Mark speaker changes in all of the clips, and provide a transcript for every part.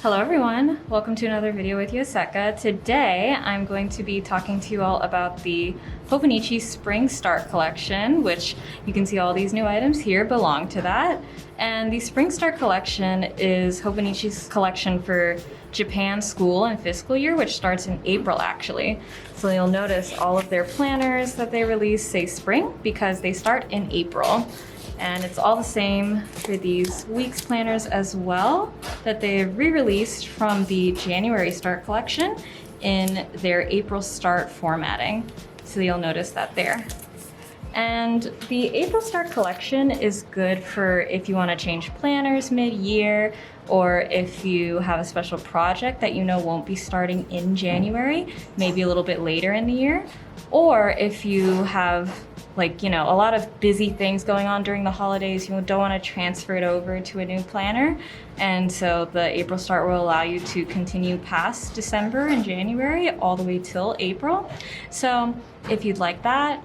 Speaker 1: Hello everyone, welcome to another video with Yoseka. Today I'm going to be talking to you all about the Hobonichi Spring Start collection, which you can see all these new items here belong to that. And the Spring Start collection is Hobonichi's collection for Japan school and fiscal year, which starts in April actually. So you'll notice all of their planners that they release say spring because they start in April. And it's all the same for these weeks planners as well that they re-released from the January Start collection in their April Start formatting. So you'll notice that there. And the April Start collection is good for if you want to change planners mid-year, or if you have a special project that you know won't be starting in January, maybe a little bit later in the year, or if you have a lot of busy things going on during the holidays, you don't want to transfer it over to a new planner. And so the April Start will allow you to continue past December and January all the way till April. So if you'd like that,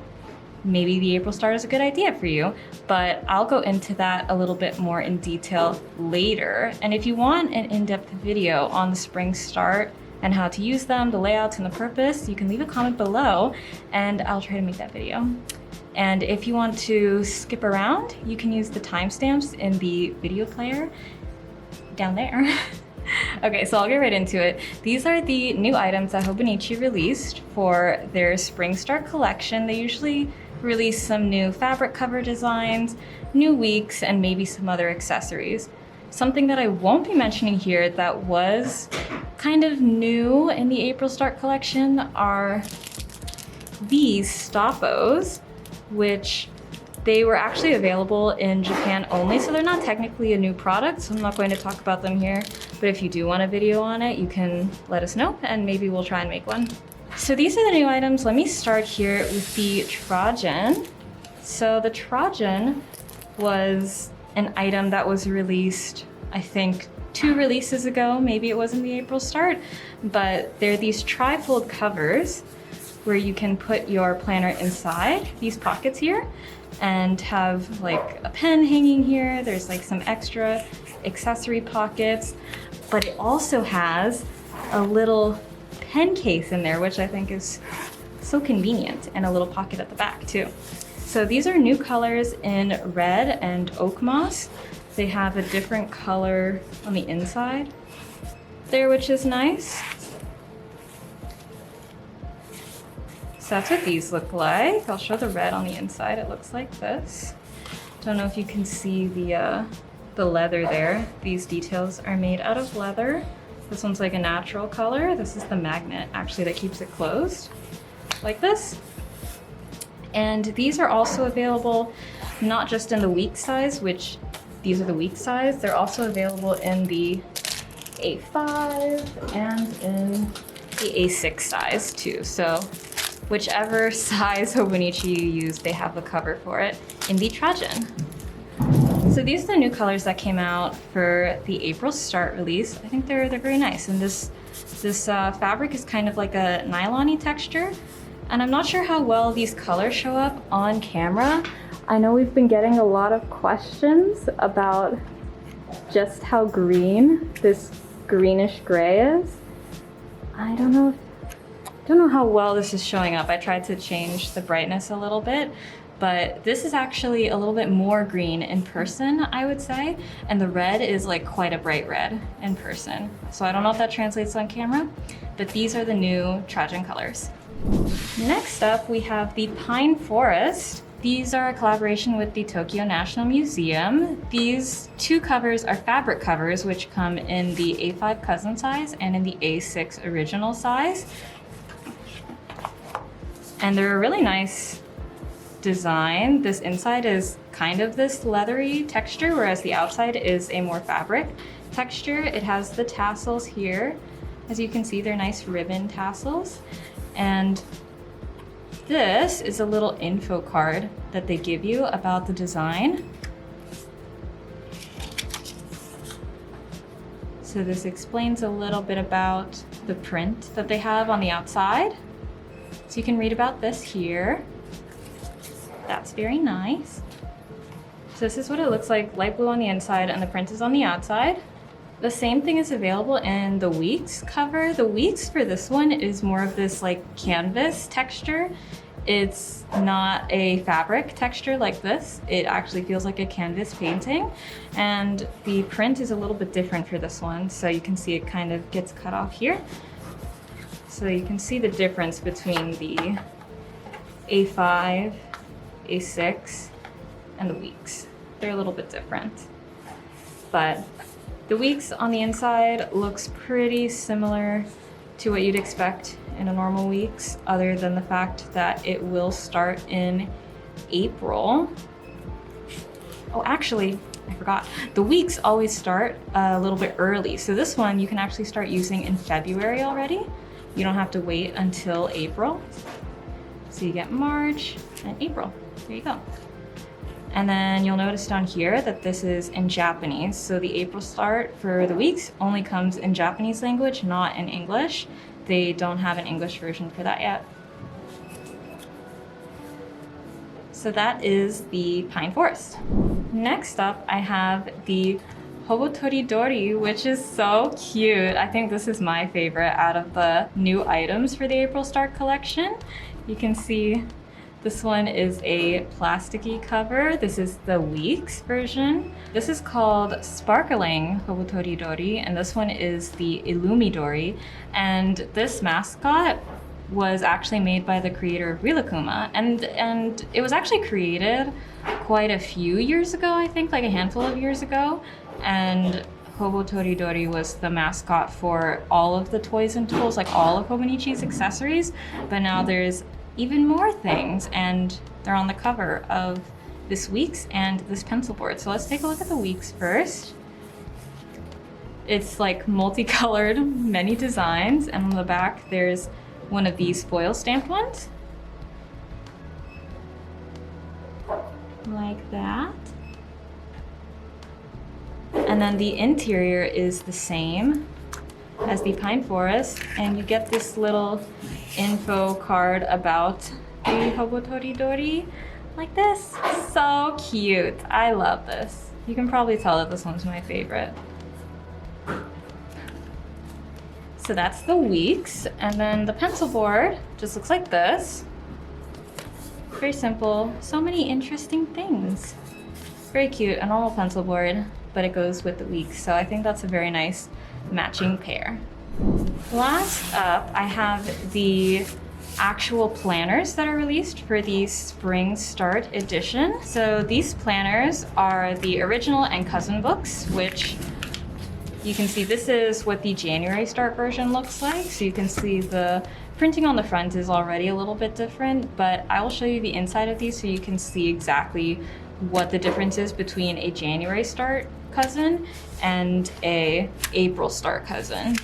Speaker 1: maybe the April Start is a good idea for you, but I'll go into that a little bit more in detail later. And if you want an in-depth video on the Spring Start and how to use them, the layouts and the purpose, you can leave a comment below and I'll try to make that video. And if you want to skip around, you can use the timestamps in the video player down there. Okay, so I'll get right into it. These are the new items that Hobonichi released for their Spring Start collection. They usually release some new fabric cover designs, new weeks, and maybe some other accessories. Something that I won't be mentioning here that was kind of new in the April Start collection are these stoppos, which they were actually available in Japan only, so they're not technically a new product, so I'm not going to talk about them here. But if you do want a video on it, you can let us know and maybe we'll try and make one. So these are the new items. Let me start here with the Tragen. So the Tragen was an item that was released, I think, 2 releases ago. Maybe it was in the April Start, but they're these tri-fold covers where you can put your planner inside these pockets here and have like a pen hanging here. There's like some extra accessory pockets, but it also has a little pen case in there, which I think is so convenient, and a little pocket at the back too. So these are new colors in red and oak moss. They have a different color on the inside there, which is nice. So that's what these look like. I'll show the red on the inside. It looks like this. Don't know if you can see the leather there. These details are made out of leather. This one's like a natural color. This is the magnet actually that keeps it closed, like this. And these are also available not just in the week size, which these are the week size. They're also available in the A5 and in the A6 size too. So whichever size Hobonichi you use, they have the cover for it in the Tragen. So these are the new colors that came out for the April Start release. I think they're very nice. And this fabric is kind of like a nylon-y texture. And I'm not sure how well these colors show up on camera. I know we've been getting a lot of questions about just how green this greenish gray is. I don't know how well this is showing up. I tried to change the brightness a little bit, but this is actually a little bit more green in person, I would say. And the red is like quite a bright red in person. So I don't know if that translates on camera, but these are the new Tragen colors. Next up, we have the Pine Forest. These are a collaboration with the Tokyo National Museum. These 2 covers are fabric covers, which come in the A5 cousin size and in the A6 original size. And they're a really nice design. This inside is kind of this leathery texture, whereas the outside is a more fabric texture. It has the tassels here. As you can see, they're nice ribbon tassels. And this is a little info card that they give you about the design. So this explains a little bit about the print that they have on the outside. So you can read about this here. That's very nice. So this is what it looks like, light blue on the inside and the print is on the outside. The same thing is available in the weeks cover. The weeks for this one is more of this like canvas texture. It's not a fabric texture like this. It actually feels like a canvas painting. And the print is a little bit different for this one. So you can see it kind of gets cut off here. So you can see the difference between the A5, A6, and the weeks. They're a little bit different. But the weeks on the inside looks pretty similar to what you'd expect in a normal weeks, other than the fact that it will start in April. Oh, actually, I forgot. The weeks always start a little bit early. So this one you can actually start using in February already. You don't have to wait until April. So you get March and April. There you go. And then you'll notice down here that this is in Japanese. So the April start for the weeks only comes in Japanese language, not in English. They don't have an English version for that yet. So that is the pine forest. Next up, I have the Hobotoridori, which is so cute. I think this is my favorite out of the new items for the April Start collection. You can see this one is a plasticky cover. This is the weeks version. This is called Sparkling Hobotoridori, and this one is the Illumi-dori. And this mascot was actually made by the creator of Rilakuma, and it was actually created quite a few years ago, I think, like a handful of years ago. And Hobotoridori was the mascot for all of the toys and tools, like all of Hobonichi's accessories. But now there's even more things, and they're on the cover of this week's and this pencil board. So let's take a look at the week's first. It's like multicolored, many designs, and on the back there's one of these foil stamped ones. Like that. And then the interior is the same as the pine forest, and you get this little info card about the Hobotoridori like this. So cute. I love this. You can probably tell that this one's my favorite. So that's the weeks, and then the pencil board just looks like this. Very simple. So many interesting things. Very cute. A normal pencil board, but it goes with the weeks. So I think that's a very nice matching pair. Last up, I have the actual planners that are released for the Spring Start edition. So these planners are the original and cousin books, which you can see this is what the January Start version looks like. So you can see the printing on the front is already a little bit different, but I will show you the inside of these so you can see exactly what the difference is between a January Start cousin and a April Start cousin.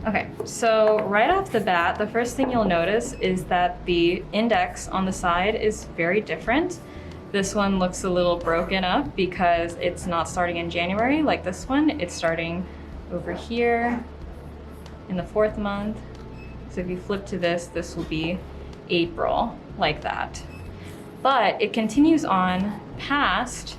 Speaker 1: Okay, so right off the bat, the first thing you'll notice is that the index on the side is very different. This one looks a little broken up because it's not starting in January like this one. It's starting over here in the 4th month. So if you flip to this, this will be April, like that. But it continues on past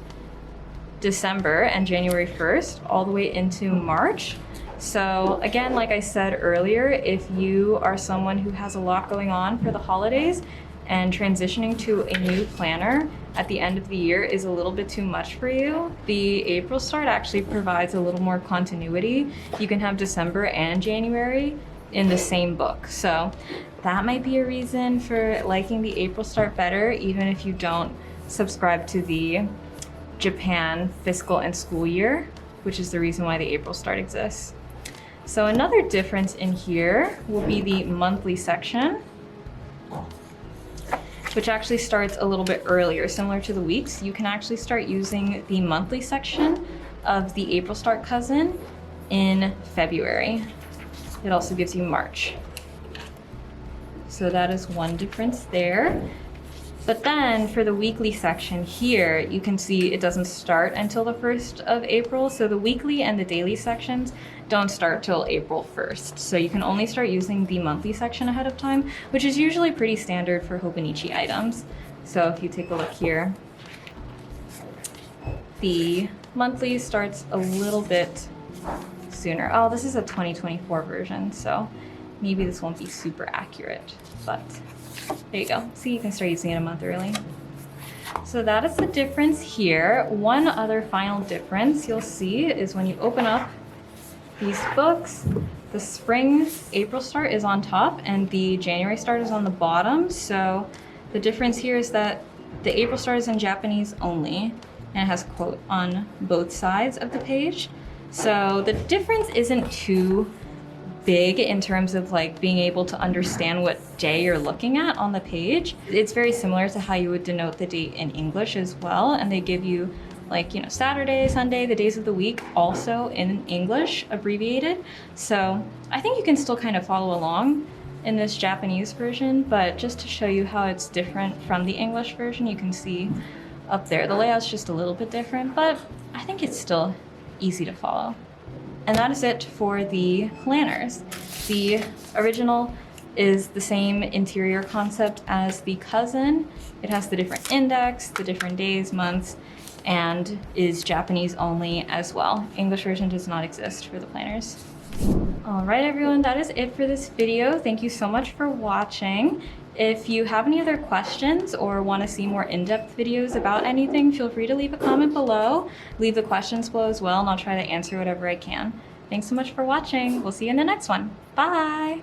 Speaker 1: December and January 1st all the way into March. So again, like I said earlier, if you are someone who has a lot going on for the holidays and transitioning to a new planner at the end of the year is a little bit too much for you, the April Start actually provides a little more continuity. You can have December and January in the same book. So that might be a reason for liking the April Start better, even if you don't subscribe to the Japan fiscal and school year, which is the reason why the April Start exists. So another difference in here will be the monthly section, which actually starts a little bit earlier. Similar to the weeks, you can actually start using the monthly section of the April Start cousin in February. It also gives you March. So that is one difference there. But then for the weekly section here, you can see it doesn't start until the 1st of April. So the weekly and the daily sections don't start till April 1st. So you can only start using the monthly section ahead of time, which is usually pretty standard for Hobonichi items. So if you take a look here, The monthly starts a little bit sooner. Oh, this is a 2024 version, so maybe this won't be super accurate, but there you go. See, you can start using it a month early. So that is the difference here. One other final difference you'll see is when you open up these books, the spring April start is on top and the January start is on the bottom. So the difference here is that the April start is in Japanese only, and it has a quote on both sides of the page. So the difference isn't too big in terms of like being able to understand what day you're looking at on the page. It's very similar to how you would denote the date in English as well, and they give you like, you know, Saturday, Sunday, the days of the week also in English abbreviated. So I think you can still kind of follow along in this Japanese version, but just to show you how it's different from the English version, you can see up there the layout's just a little bit different, but I think it's still easy to follow. And that is it for the planners. The original is the same interior concept as the cousin. It has the different index, the different days, months, and is Japanese only as well. English version does not exist for the planners. All right, everyone, that is it for this video. Thank you so much for watching. If you have any other questions or want to see more in-depth videos about anything, feel free to leave a comment below. Leave the questions below as well, and I'll try to answer whatever I can. Thanks so much for watching. We'll see you in the next one. Bye!